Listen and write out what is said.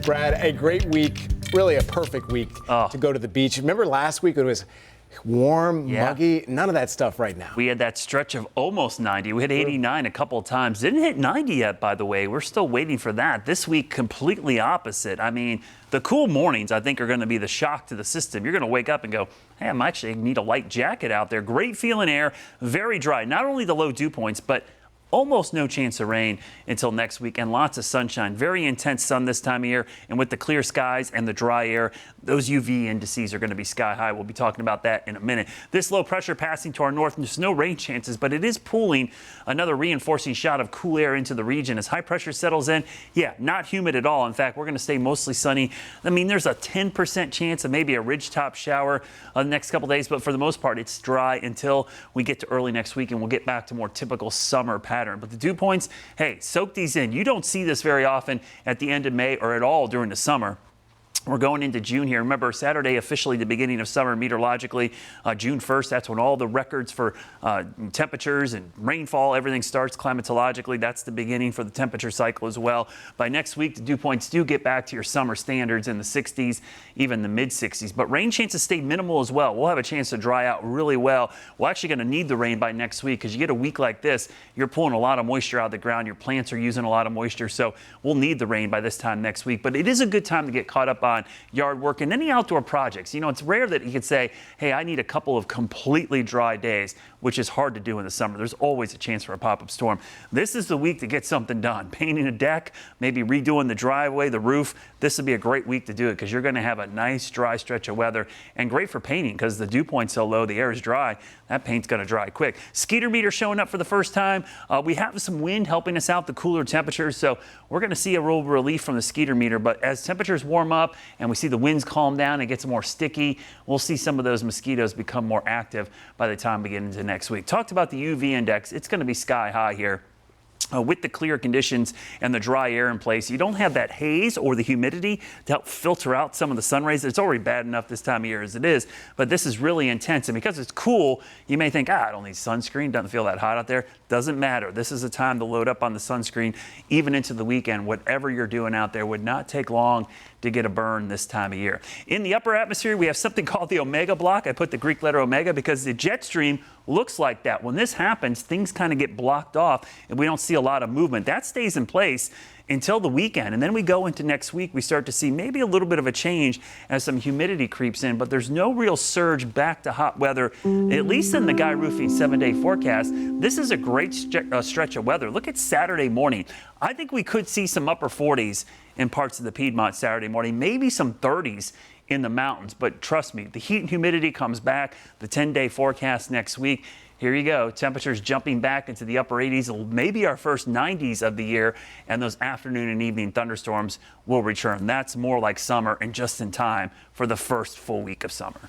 Brad, a great week, really a perfect week to go to the beach. Remember last week it was warm, muggy, none of that stuff right now. We had that stretch of almost 90. We hit 89 a couple of times. Didn't hit 90 yet, by the way. We're still waiting for that. This week, completely opposite. I mean, the cool mornings, I think, are going to be the shock to the system. You're going to wake up and go, hey, I might actually need a light jacket out there. Great feeling air, very dry. Not only the low dew points, but almost no chance of rain until next week, and lots of sunshine. Very intense sun this time of year, and with the clear skies and the dry air, those UV indices are going to be sky high. We'll be talking about that in a minute. This low pressure passing to our north, there's no rain chances, but it is pooling another reinforcing shot of cool air into the region. As high pressure settles in, not humid at all. In fact, we're going to stay mostly sunny. I mean, there's a 10% chance of maybe a ridgetop shower the next couple days, but for the most part, it's dry until we get to early next week, and we'll get back to more typical summer pattern. But the dew points, hey, soak these in. You don't see this very often at the end of May or at all during the summer. We're going into June here. Remember, Saturday officially the beginning of summer meteorologically. June 1st, that's when all the records for temperatures and rainfall, everything starts climatologically. That's the beginning for the temperature cycle as well. By next week, the dew points do get back to your summer standards in the 60s, even the mid 60s. But rain chances stay minimal as well. We'll have a chance to dry out really well. We're actually going to need the rain by next week because you get a week like this, you're pulling a lot of moisture out of the ground. Your plants are using a lot of moisture, so we'll need the rain by this time next week. But it is a good time to get caught up on yard work and any outdoor projects. You know, it's rare that you could say, hey, I need a couple of completely dry days, which is hard to do in the summer. There's always a chance for a pop-up storm. This is the week to get something done. Painting a deck, maybe redoing the driveway, the roof. This would be a great week to do it because you're going to have a nice dry stretch of weather, and great for painting because the dew point's so low, the air is dry. That paint's going to dry quick. Skeeter meter showing up for the first time. We have some wind helping us out, the cooler temperatures, so we're going to see a real relief from the skeeter meter. But as temperatures warm up and we see the winds calm down, it gets more sticky, we'll see some of those mosquitoes become more active by the time we get into next week. Talked about the UV index. It's going to be sky high here. With the clear conditions and the dry air in place, you don't have that haze or the humidity to help filter out some of the sun rays. It's already bad enough this time of year as it is, but this is really intense. And because it's cool, you may think, I don't need sunscreen. Doesn't feel that hot out there. Doesn't matter. This is the time to load up on the sunscreen, even into the weekend. Whatever you're doing out there would not take long to get a burn this time of year. In the upper atmosphere, we have something called the omega block. I put the Greek letter omega because the jet stream looks like that. When this happens, things kind of get blocked off and we don't see a lot of movement. That stays in place until the weekend. And then we go into next week, we start to see maybe a little bit of a change as some humidity creeps in, but there's no real surge back to hot weather, at least in the Guy Roofing 7-day forecast. This is a great stretch of weather. Look at Saturday morning. I think we could see some upper 40s in parts of the Piedmont Saturday morning, maybe some 30s in the mountains. But trust me, the heat and humidity comes back. The 10-day forecast next week. Here you go. Temperatures jumping back into the upper 80s, maybe our first 90s of the year, and those afternoon and evening thunderstorms will return. That's more like summer and just in time for the first full week of summer.